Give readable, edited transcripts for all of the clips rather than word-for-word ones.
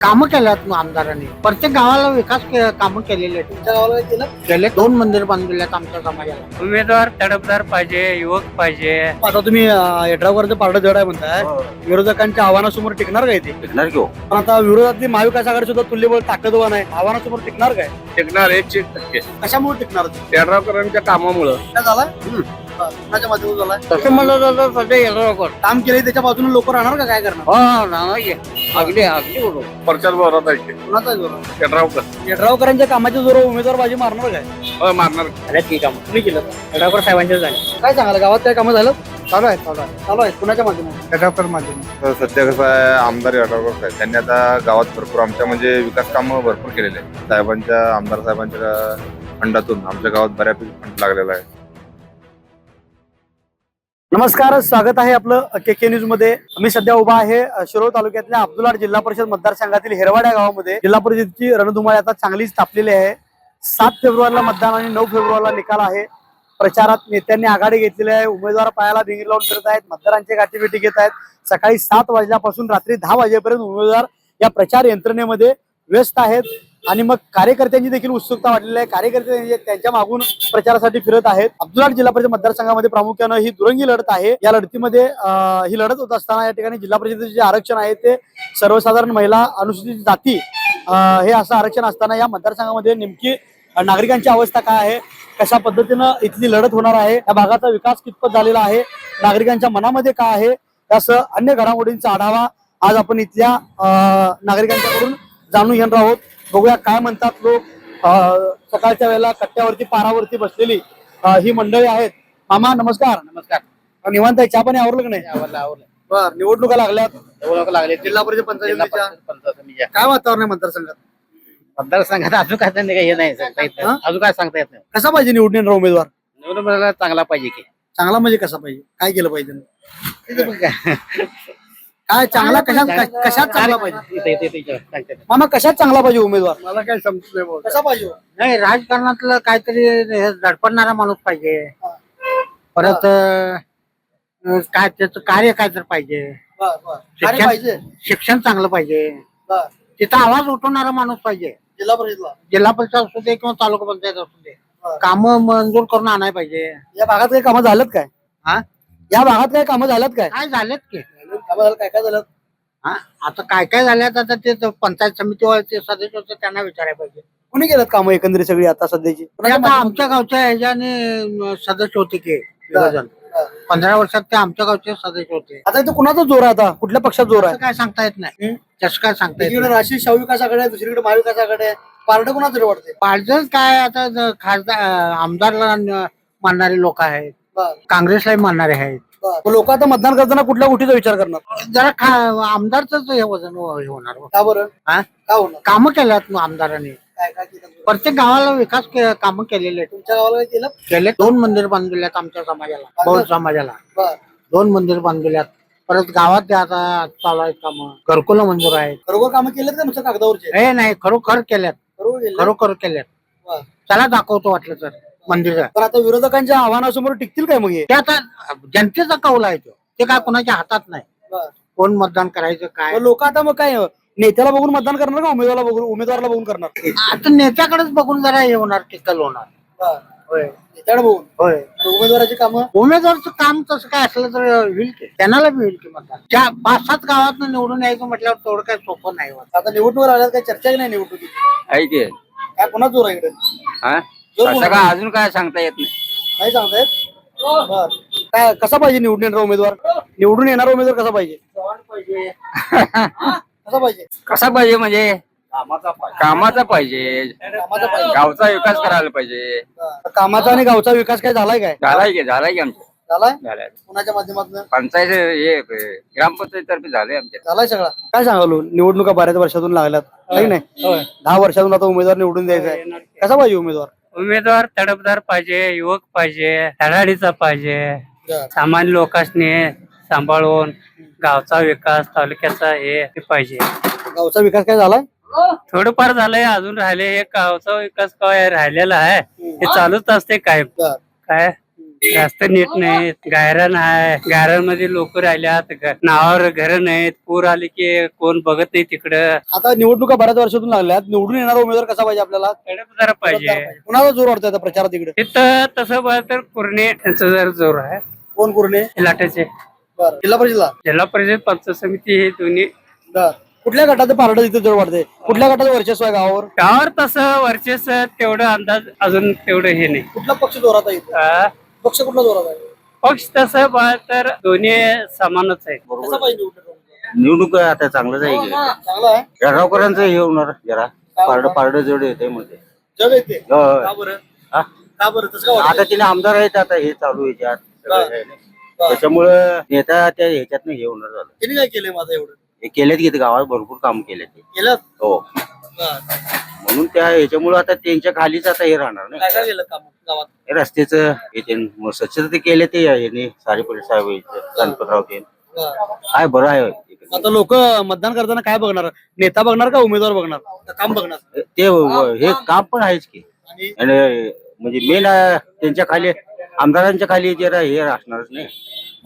कामं केल्यात आमदारांनी. प्रत्येक गावाला विकास कामं केलेले आहेत. तुमच्या गावाला केलं? गेले 2 मंदिर बांधलेत आमच्या समाजाला. उमेदवार तडफदार पाहिजे, युवक पाहिजे. आता तुम्ही यड्रावकरांचं पारडं जड आहे म्हणताय. विरोधकांच्या आव्हानासमोर टिकणार काय ते? टिकणार घेऊ पण आता विरोधातली महाविकास आघाडी सुद्धा तुल्यबळ ताकदवान आहे. आव्हानासमोर टिकणार काय? टिकणार 100%. कशामुळे टिकणार ते? यड्रावकरांच्या कामामुळं काय झालं? कोणाच्या माध्यमातून झालाय? तसं म्हणलं तर सध्या येणार काम केले त्याच्या बाजूने लोक राहणार का? काय करणार? अगदी अगदी बरोबर. प्रचार जोरात आहे कुणाचा जोर? यड्रावकर यड्रावकरांच्या कामाच्या जोर उमेदवार बाजी मारणार काय? मारणार. की काम तुम्ही केलं? यड्रावकर साहेबांचे झाले. काय सांगाल, गावात काय कामं झालं? चालू आहे. कुणाच्या माध्यमातून? यड्रावकर माझे सध्या कसं आहे, आमदार यड्रावकर आहेत. त्यांनी आता गावात भरपूर आमच्या म्हणजे विकास कामं भरपूर केलेले आहेत. साहेबांच्या आमदार साहेबांच्या फंडातून आमच्या गावात बऱ्यापैकी फंड लागलेला आहे. नमस्कार, स्वागत आहे आपलं के न्यूज मध्ये. मी सध्या उभा आहे शिरोळ तालुक्यातल्या अब्दुलाट जिल्हा परिषद मतदारसंघातील हेरवाड या गावामध्ये. जिल्हा परिषदेची रणधुमाळी आता चांगलीच तापलेली आहे. 7 फेब्रुवारीला मतदान आणि 9 फेब्रुवारीला निकाल आहे. प्रचारात नेत्यांनी आघाडी घेतलेली आहे. उमेदवार पायाला भिंगी लावून फिरत आहेत, मतदारांचे गाठीभेटी घेत आहेत. सकाळी 7 वाजल्यापासून रात्री 10 वाजेपर्यंत उमेदवार या प्रचार यंत्रणेमध्ये व्यस्त आहेत. आणि मग कार्यकर्त्यांची देखील उत्सुकता वाढलेली आहे. कार्यकर्ते त्यांच्या मागून प्रचारासाठी फिरत आहेत. अब्दुलाट जिल्हा परिषद मतदारसंघामध्ये प्रामुख्यानं ही दुरंगी लढत आहे. या लढतीमध्ये ही लढत होत असताना या ठिकाणी जिल्हा परिषदेचे जे आरक्षण आहे ते सर्वसाधारण महिला, अनुसूचित जाती हे असं आरक्षण असताना या मतदारसंघामध्ये नेमकी नागरिकांची अवस्था काय आहे, कशा पद्धतीनं इथली लढत होणार आहे, या भागाचा विकास कितपत झालेला आहे, नागरिकांच्या मनामध्ये काय आहे, यासह अन्य घडामोडींचा आढावा आज आपण इथल्या नागरिकांच्याकडून जाणून घेणार आहोत. बघूया काय म्हणतात लोक. सकाळच्या वेळेला कट्ट्यावरती पारावरती बसलेली ही मंडळी आहेत. मामा नमस्कार. नमस्कार. निवांत आहे, चहा पाणी आवरलं की नाही? आवडलं. बरं, निवडणुका लागल्यात. लागले जिल्हा परिषद पंचायतीच्या पंचायत काय वातावरण आहे मतदारसंघात? मतदारसंघात अजून काय हे नाही सांगता येत नाही. अजून काय सांगता येत नाही. कसा पाहिजे निवडून येणारा उमेदवार? निवडणुकीला चांगला पाहिजे की. चांगला म्हणजे कसा पाहिजे? काय केलं पाहिजे? काय चांगला कशात चांगला पाहिजे? मामा कशात चांगला पाहिजे उमेदवार? मला काय समजत नाही. कसा पाहिजे? नाही, राजकारणातलं काहीतरी धडपडणारा माणूस पाहिजे. परत काय त्याचं कार्य काय तर पाहिजे. काय पाहिजे? शिक्षण चांगलं पाहिजे. बरं. तिथं आवाज उठवणारा माणूस पाहिजे. जिल्हा परिषदला जिल्हा परिषद असू दे किंवा तालुका पंचायत असू दे, बरं. कामं मंजूर करून आणायला पाहिजे. या भागात काही कामं झालेत काय? हा, या भागात काही कामं झाल्यात काय? काय झालेत की. कामं झालं, काय झालं? हा, आता काय काय झाल्यात आता ते पंचायत समितीवरचे सदस्य होते त्यांना विचारायला पाहिजे. कुणी केलं कामं एकंदरीत सगळी आता सध्याची? म्हणजे आता आमच्या गावच्या ह्याच्याने सदस्य होते की विभाजन. 15 वर्षात ते आमच्या गावचे सदस्य होते. आता इथं कुणाचा जोर आहे? आता कुठल्या पक्षात जोर आहे? असं काय सांगता येत नाही. तसं काय सांगता येत एकीकडे नाही. राष्ट्रीय शाहू विकास आघाडी आहे, दुसरीकडे महाविकास आघाडी आहे. पारडं कुणाचं वाटते? पाहिजेच काय आता खासदार आमदारला मानणारे लोक आहेत, काँग्रेसलाही मानणारे आहेत. लोक आता मतदान करताना कुठल्या गोष्टीचा विचार करणार? जरा आमदारच हे वजन हे होणार. का बरं? हा, का होणार? कामं केल्यात आमदारांनी. काय काय केलं? प्रत्येक गावाला विकास कामं केलेले आहेत. तुमच्या गावाला काय केलं? गेले 2 मंदिर बांधलेत आमच्या समाजाला, बौद्ध समाजाला. बरं. 2 मंदिर बांधलेल्यात. परत गावात ते आता चालू आहेत कामं. घरकुलं मंजूर आहेत. खरोखर कामं केलेत का नुसतं कागदावरचे? हे नाही, खरोखर केल्यात. खरोखर केलं? खरोखर केल्यात. बरं. त्याला दाखवतो वाटलं तर मंदिर. पण आता विरोधकांच्या आव्हानासमोर टिकतील काय मग हे? ते आता जनतेचा कौल आहे तो. ते काय कोणाच्या हातात नाही. बरं. कोण मतदान करायचं काय. लोक आता मग काय नेत्याला बघून मतदान करणार का उमेदवाराला बघून करणार? आता नेत्याकडेच बघून जरा हे होणार, टिकल होणार. बरं. होय नेत्याला बघून होय. उमेदवाराची कामं उमेदवारचं काम तसं काय असलं तर होईल की, त्यांना बी होईल की मतदान. त्या 5-7 गावात निवडून यायचं म्हटल्यावर तेवढं काय सोपं नाही होत. आता निवडणूक आल्यात काय चर्चा नाही निवडणुकीची? आहे की काय कोणा जोर आहे इकडे? जोर असं कोणाचा? काय अजून काय सांगता येत नाही. नाही सांगतायत. बरं. काय कसा पाहिजे निवडून येणारा उमेदवार? निवडून येणारा उमेदवार कसा पाहिजे? कसा पाहिजे? कसा पाहिजे म्हणजे कामाचा पाहिजे. कामाचा पाहिजे. गावचा विकास करायला पाहिजे. कामाचा आणि गावचा विकास काय झालाय काय? झालाय की आमच्या झालाय? झालाय. कुणाच्या माध्यमातून पंचायत हे ग्रामपंचायत तर्फे झाले आमच्या. झालाय सगळा? काय सांगालो, निवडणुका बऱ्याच वर्षातून लागल्यात काही नाही? 10 वर्षातून आता उमेदवार निवडून द्यायचा आहे. कसा पाहिजे उमेदवार? उमेदवार तडफदार पाहिजे, युवक पाहिजे, धडाडीचा पाहिजे, सामान्य लोकांनी सांभाळून गावचा विकास, तालुक्याचा हे पाहिजे. गावचा विकास काय झालाय? थोडंफार झालंय, अजून राहिले. हे गावचा विकास काय राहिलेला आहे, हे चालूच असते काय बरं. काय रस्ते नीट नाहीत, गायरान आहे, गायरांमध्ये लोक राहिल्यात, नावावर घर नाहीत, पूर आले की कोण बघत नाही तिकडं. आता निवडणुका बऱ्याच वर्षातून लागल्यात, निवडून येणारा उमेदवार कसा पाहिजे आपल्याला? तडफदार पाहिजे. कुणाला जोर वाटतोय आता प्रचारात इकडे? तिथं तसं बघ तर कुरणे यांचा जर जोर आहे. कोण कुरणे? लाटाचे जिल्हा परिषदला. जिल्हा परिषद पंचायत समिती हे दोन्ही कुठल्या गटाचं पारडं तिथे जोर वाटतंय? कुठल्या गटाचं वर्चस्व आहे गावावर? गावावर तसं वर्चस्व तेवढं अंदाज अजून तेवढं हे नाही. कुठला पक्ष जोरात आहे इथे? पक्ष कुठला जोरात आहे? पक्ष तसं बघ तर दोन्ही समानच आहे. कसा पाहिजे निवडणूक? निवडणूक आता चांगलंच आहे की. चांगला आहे. यड्रावकरांचं हे होणार जरा पारडं जड येते मध्ये. जग येते. हो. का बरं? हा? का बरं तसं का आता वाटतंय? तिने आमदार आहेत, आता हे चालू आहे त्यात सगळं आहे. त्याच्यामुळं नेता त्या ह्याच्यातनं हे होणार झालं. त्यांनी काय केलंय माझं एवढं? हे केलेत की गावात भरपूर काम केले ते. केलं? हो, बरं. म्हणून त्या ह्याच्यामुळं आता त्यांच्या खालीच आता हे राहणार काय नाही. काय केलं काम गावात? हे रस्त्याचं हे ते मग स्वच्छता ते केले ते ह्याने सारीपुरी साहेब गणपतराव ते बरं. काय बरं आहे. आता लोक मतदान करताना काय बघणार? नेता बघणार का उमेदवार बघणार? का काम बघणार? ते हे काम पण आहेच की. आणि आणि म्हणजे मेन त्यांच्या खाली आमदारांच्या खाली जरा हे असणारच नाही.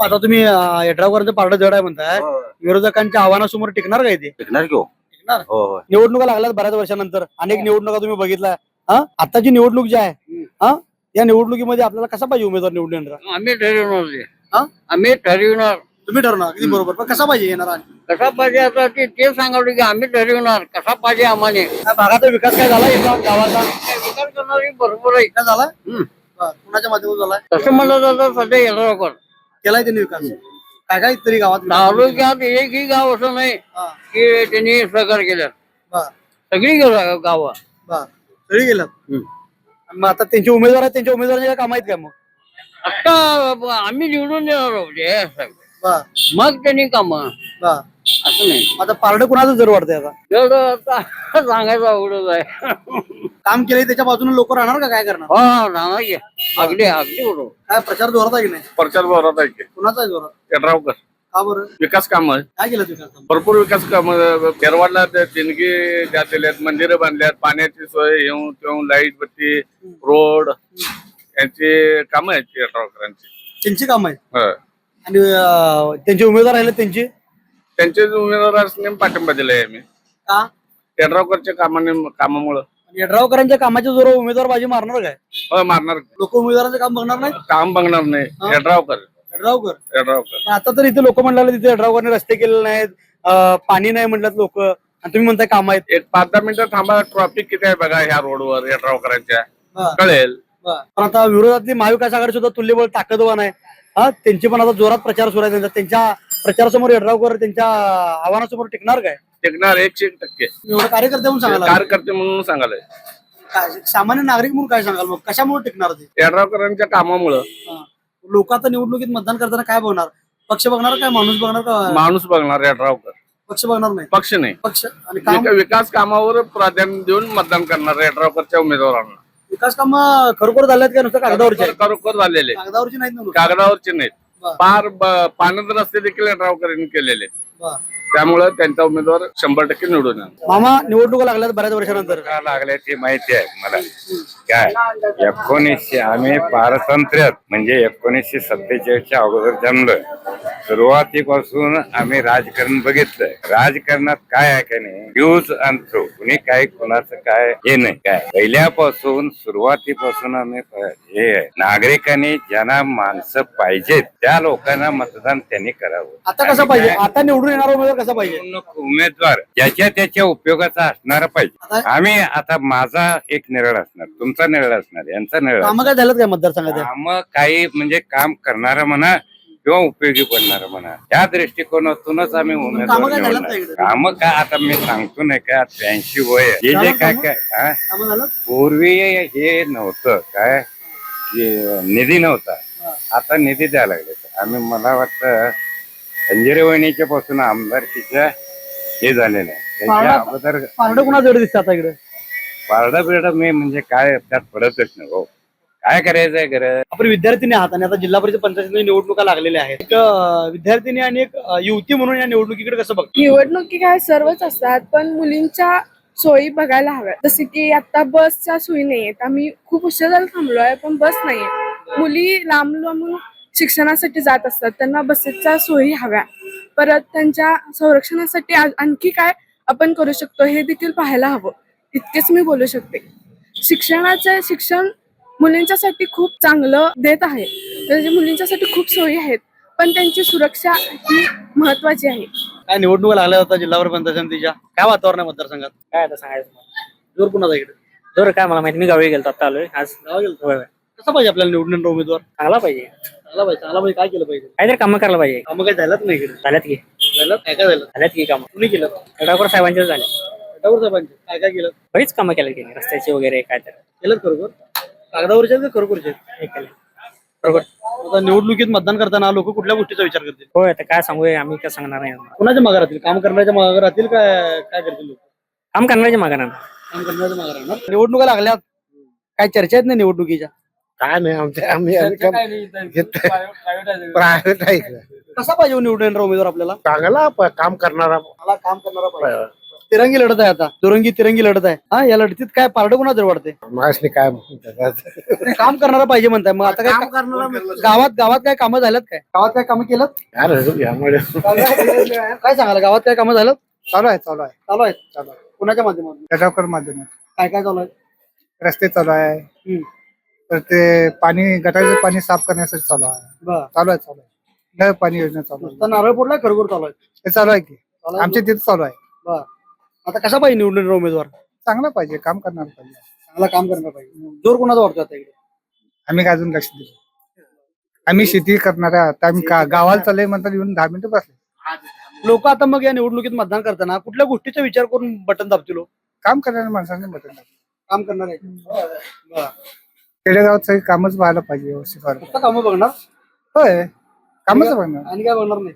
आता तुम्ही यड्रावकरांचं पारडं जड आहे म्हणताय, हो. विरोधकांच्या आव्हानासमोर टिकणार काय ते? टिकणार की हो. टिकणार. हो हो. निवडणुका लागल्यात बऱ्याच वर्षानंतर, अनेक निवडणुका तुम्ही बघितल्या. आताची निवडणूक जी आहे, या निवडणुकीमध्ये आपल्याला कसा पाहिजे उमेदवार निवडून येणार? आम्ही ठरवणार हा? आम्ही ठरविणार तुम्ही ठरवणार अगदी बरोबर, पण कसा पाहिजे येणार? कसा पाहिजे आता ते सांगावलं की आम्ही ठरविणार कसा पाहिजे आम्हाला. काय भागाचा विकास काय झाला या गावाचा? विचार करणारी भरपूर आहे. काय झाला? कुणाच्या माध्यमातून झालाय? तसं म्हणलं जातं सध्या येणार केलाय त्यांनी विकास? काय काय तरी गावात विकास? तालुक्यात एकही गाव असं नाही हा. की त्यांनी सहकार केलं. बरं. सगळी गावं. बरं. सगळी गेल्यात. मग आता त्यांचे उमेदवार आहेत, त्यांच्या उमेदवारांचे काय काम आहेत काय मग? आता आम्ही निवडून देणार आहोत हे सगळं. बरं. मग त्यांनी काम बरं. असं नाही. आता पारडं कुणाचं जर वाटतंय आता? एवढं आता सांगायचं अवघडच आहे. काम केलंय त्याच्या बाजूने लोक राहणार का? काय करणार? हो सांगा की अगदी अगदी बरोबर. काय प्रचार जोरात आहे की नाही? प्रचार जोरात आहे की. कुणाचा आहे जोरात? यड्रावकर का बरं? विकास काम काय केलं विकास काम? भरपूर विकास काम खेरवाडला देणगी द्या दिल्यात, मंदिरं बांधल्यात, पाण्याची सोय, येऊन लाईट बत्ती, रोड यांची कामं आहेत यड्रावकरांची. त्यांची काम आहे. हं. आणि त्यांचे उमेदवार राहिले त्यांची त्यांचे उमेदवारांनी पाठिंबा दिलाय आम्ही का? यड्रावकरच्या कामामुळं. यड्रावकरांच्या कामाच्या जोरावर उमेदवार बाजी मारणार काय? हो, मारणार. लोक उमेदवारांचं काम बघणार नाही? काम बघणार नाही. हा. यड्रावकर यड्रावकर. आता तर इथे लोक म्हणलं तिथे यड्रावकरने रस्ते केलेले नाहीत, पाणी नाही म्हणतात लोक, आणि तुम्ही म्हणताय काम आहेत. एक 5-10 मिनिटं थांबा, ट्रॉफिक किती आहे बघा ह्या रोडवर यड्रावकरांच्या, बरं. कळेल. पण आता विरोधातली महाविकास आघाडी सुद्धा तुल्यबळ ताकदवान आहे. त्यांची पण आता जोरात प्रचार सुरू आहे. त्यांच्या प्रचारासमोर यड्रावकर त्यांच्या आव्हानासमोर टिकणार काय? टिकणार 100%. एवढं कार्यकर्ते म्हणून सांगायला कार्यकर्ते म्हणून सांगायला काय? सामान्य नागरिक म्हणून काय सांगाल मग? कशामुळे टिकणार ते? यड्रावकरांच्या कामामुळं. लोक आता निवडणुकीत मतदान करताना काय बघणार? पक्ष बघणार काय माणूस बघणार का? माणूस बघणार यड्रावकर, पक्ष बघणार नाही. पक्ष नाही. पक्ष आणि काम विकास कामावर प्राधान्य देऊन मतदान करणार यड्रावकरच्या उमेदवारांना. विकास काम खरोखर झाल्यात का नुसतं कागदावरचे आहेत? खरोखर झालेले, कागदावरची नाहीत ना नुसतं? कागदावरचे नाहीत. बरं. फार पाण्यात रस्ते देखील यड्रावकरांनी केलेले, बरं. त्यामुळे त्यांचा उमेदवार 100% निवडून येणार. मामा, निवडणुका लागल्यात बऱ्याच वर्षानंतर. का लागल्याची माहिती आहे मला. काय 1900 आम्ही पारतंत्र्यात म्हणजे 1947च्या अगोदर जन्मलं. सुरुवातीपासून आम्ही राजकारण बघितलंय. राजकारणात काय आहे का नाही, यूज अँड थ्रो, कुणी काय कुणाचं काय हे नाही. काय पहिल्यापासून सुरुवातीपासून आम्ही हे आहे, नागरिकांनी ज्यांना माणसं पाहिजेत त्या लोकांना मतदान त्यांनी करावं. आता कसं पाहिजे? आता निवडून येणारा उमेदवार कसा पाहिजे? उमेदवार ज्याच्या त्याच्या उपयोगाचा असणारा पाहिजे. आता आम्ही आता माझा एक निर्णय असणार, तुमचा निर्णय असणार, यांचा निर्णय कामं काय झालं काय मतदारसंघात? काम काही म्हणजे काम करणारं म्हणा किंवा उपयोगी पडणारं म्हणा, त्या दृष्टिकोनातूनच आम्ही कामं काय झालं उमेदवार का इकडे? काम काय आता मी सांगतो नाही का 83 वय आहे. हे जे झालं काय कामं? काय हा? कामं झालं? पूर्वी हे नव्हतं काय, निधी नव्हता, आता निधी द्यायला लागले. आम्ही मला वाटतं संजय वहिनीच्या पासून आमदारकीच्या हे झालेलं आहे. त्याच्या अगोदर पारडं कुणा जड दिसतं आता इकडे? पारडा बिरडा मी म्हणजे काय त्यात पडतच नाही हो. काय करायचंय खरं. आपण विद्यार्थिनी आहात आणि आता जिल्हा परिषद पंचायत निवडणुका लागलेल्या आहेत. एक विद्यार्थिनी आणि एक युवती म्हणून या निवडणुकीकडे कसं बघ? निवडणुकी काय सर्वच असतात, पण मुलींच्या सोयी बघायला हव्या. जसे की आता बसच्या सोयी नाहीयेत. आम्ही खूप उशीर झाला थांबलोय, पण बस नाहीये. मुली लांब लांबून शिक्षणासाठी जात असतात, त्यांना बसेसच्या सोयी हव्या. परत त्यांच्या संरक्षणासाठी आणखी काय आपण करू शकतो हे देखील पाहायला हवं. इतकेच मी बोलू शकते. शिक्षण मुलींच्यासाठी खूप चांगलं देत आहे. म्हणजे मुलींच्यासाठी खूप सोयी आहेत, पण त्यांची सुरक्षा ही महत्वाची आहे. काय निवडणुका लागल्या होत्या जिल्हावर पंचायत समितीच्या, काय वातावरण आहे मतदारसंघात? काय आता सांगायचं जोर कुणाचा इकडे? जोर काय मला माहिती, मी गावी गेलो आता आलोय आज. गावा गेलतो? होय होय. कसा पाहिजे आपल्याला निवडून येणारा उमेदवार? चांगला पाहिजे, चांगला पाहिजे काय केलं पाहिजे? काहीतरी कामं करायला पाहिजे. कामं काय झालं नाही इकडे? झाल्यात की झालं काय काय झालं? झाल्यात की कामं. कुणी केलं? येड्रावकर साहेबांचे झाले. गटावर साहेबांचे काय काय केलं? बरीच कामं केली की रस्त्याची वगैरे काय तर केलं खरोखर? कागदावरचे का खरोखरचे? हे केलं. बरोबर. आता निवडणुकीत मतदान करताना लोक कुठल्या गोष्टीचा विचार करतील? होय, आता काय सांगू, आम्ही काय सांगणार नाही. कुणाच्या मागे राहतील? काम करण्याच्या मागे राहतील काय काय करतील लोक? काम करण्याची मागणार. काम करण्याच्या मागे राहणार. निवडणुका लागल्यात, काय चर्चा आहेत ना निवडणुकीच्या? काय नाही आम्ही प्रायव्हेट आहे. कसा पाहिजे निवडून येणारा उमेदवार आपल्याला? चांगला काम करणारा. मला काम करणारा पाहिजे. तिरंगी लढत आहे आता, तिरंगी लढत आहे. हा, या लढतीत काय पारडं कोणा जर वाटते? माणसने काय म्हणतात काम करणारा पाहिजे म्हणताय. मग आता काय गावात काय कामं झाल्यात? गावात काय कामं केलं? काय सांगाल, गावात काय कामं झालं? चालू आहे चालू आहेत. कुणाच्या माध्यमातून? गटावकर माध्यमात काय काय चालू आहे? रस्ते चालू आहे, तर ते पाणी गटारचं पाणी साफ करण्यासाठी चालू आहे. चालू आहे नळ पाणी योजना चालू आहे. नारळ फोडला खरोखर चालू आहे. ते चालू आहे की आमच्या तिथे चालू आहे. बर, आता कसा पाहिजे निवडून येणारा उमेदवार? चांगला पाहिजे, काम करणार पाहिजे. चांगला काम करणार पाहिजे. जोर कोणाचा वाटतो आता इकडे? आम्ही काय अजून लक्ष दिलं. आम्ही शेती करणाऱ्या आता आम्ही गावाला चालले म्हणतात, येऊन 10 मिनिटं बसले. लोक आता मग या निवडणुकीत मतदान करताना कुठल्या गोष्टीचा विचार करून बटन दाबतील? काम करणाऱ्या माणसांनी बदल काम करणार आहे. खेडेगावात सगळी कामच व्हायला पाहिजे, व्यवस्थित व्हायला फक्त कामं बघणार पाहिजे. होय, कामच बघणार. आणि काय बघणार नाही.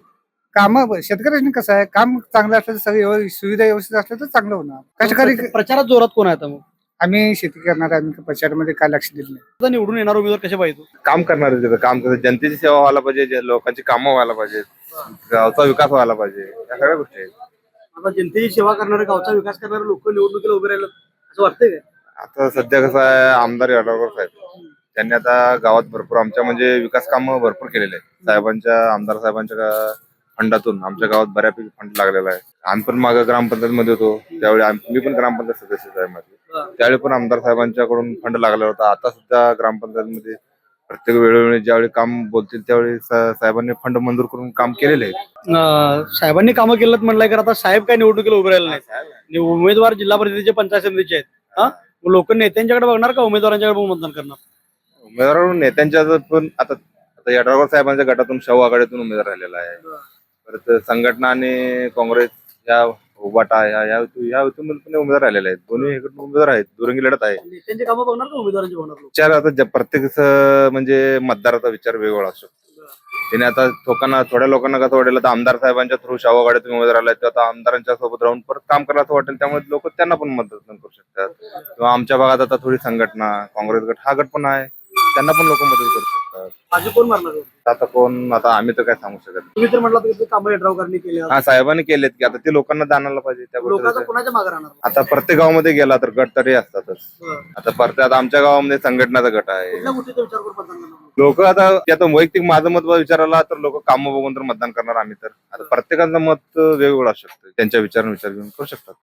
काम शेतकऱ्यांनी कसं आहे, काम चांगलं असलं तर सगळी सुविधा व्यवस्थित असल्या तर चांगलं होणार. कष्टकरी प्रचारात जोरात कोण आहे आता मग? आम्ही शेती करणार, आम्ही प्रचारामध्ये काय लक्ष दिलं नाही. आता निवडून येणारा उमेदवार कसे पाहिजे? काम करणार तिथं काम करत जनतेची सेवा व्हायला पाहिजे, लोकांची कामं व्हायला पाहिजे, गावचा विकास व्हायला पाहिजे, या सगळ्या गोष्टी आहेत. आता जनतेची सेवा करणारे, गावचा विकास करणारे लोक निवडणुकीला उभे राहिले असं वाटतंय काय? आता सध्या कसं आहे, आमदार येड्रावकर साहेब त्यांनी आता गावात भरपूर आमच्या म्हणजे विकास कामं भरपूर केलेले आहेत. आमदार साहेबांच्या फंडातून आमच्या गावात बऱ्यापैकी फंड लागलेला आहे. आम्ही पण मागे ग्रामपंचायत मध्ये होतो, त्यावेळी मी पण ग्रामपंचायत सदस्य आहे माझे, त्यावेळी पण आमदार साहेबांच्याकडून फंड लागला होता. आता सुद्धा ग्रामपंचायतमध्ये प्रत्येक वेळोवेळी ज्यावेळी काम बोलतील त्यावेळी साहेबांनी फंड मंजूर करून काम केलेले आहे. साहेबांनी कामं केलं म्हणलंय, तर आता साहेब काय निवडणुकीला उभे राहिले नाही. उमेदवार जिल्हा परिषदेचे, पंचायत समितीचे आहेत. हा, लोक नेत्यांच्याकडे बघणार का उमेदवारांच्याकडे मतदान करणार? उमेदवार नेत्यांच्या पण आता येड्रावकर साहेबांच्या गटातून शाहू आघाडीतून उमेदवार राहिलेला आहे. परत संघटना आणि काँग्रेस या उभाटा या युतीमधून पण उमेदवार राहिलेले आहेत. दोन्ही इकडून उमेदवार आहेत, दुरंगी लढत आहे. नेत्यांची कामं बघणार का उमेदवारांची बघणार? विचार आता प्रत्येक म्हणजे मतदाराचा विचार वेगवेगळा असतो. त्याने आता थोड्या लोकांना कसं वाटेल, तर आमदार साहेबांच्या थ्रू शाहू आघाडीतून उमेदवार आले, तर आता आमदारांच्या सोबत राहून परत काम करायला असं वाटेल, त्यामुळे लोक त्यांना पण मतदान करू शकतात. किंवा आमच्या भागात आता थोडी संघटना, काँग्रेस गट हा गट पण आहे, त्यांना पण लोक मदत करू शकतात. माझी कोण मारणार? आता आम्ही तर काय सांगू शकत नाही. तुम्ही तर म्हटलं की कामं येड्रावकरांनी केली. हा, साहेबांनी केलेत की आता ते लोकांना जाणायला पाहिजे त्या लोकांचा गोष्टीचं. कोणाच्या मागे राहणार? आता प्रत्येक गावामध्ये गेला तर गट तरी असतातच. आता परत आमच्या गावामध्ये संघटनाचा गट आहे. कुठल्या गोष्टीचा विचार करून मतदान करणार? लोक आता वैयक्तिक माझं मत विचारायला तर लोक कामं बघून तर मतदान करणार. आम्ही तर आता प्रत्येकाचं मत वेगवेगळं असू शकतं, त्यांच्या विचार घेऊन करू शकतात.